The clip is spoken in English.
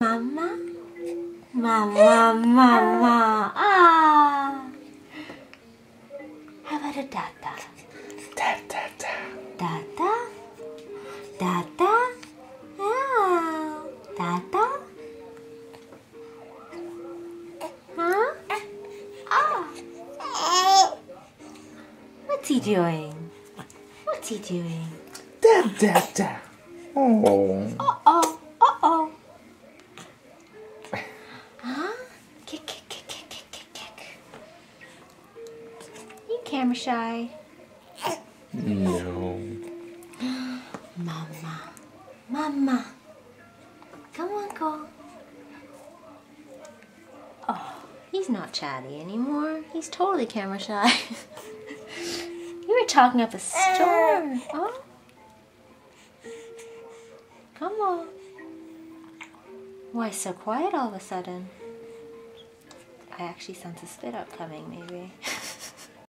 Mama? Mama, mama. Ah. How about a dada? Dada. Dada? Dada? Yeah. Dada? Huh? Ah. What's he doing? What's he doing? Dada. Oh. Uh-oh. Uh-oh. Huh? Kick, kick, kick, kick, kick, kick, kick. You camera shy. No. Mama. Mama. Come on, go. Oh, he's not chatty anymore. He's totally camera shy. You were talking up a storm. Oh. Come on. Why so quiet all of a sudden? I actually sense a spit up coming, maybe.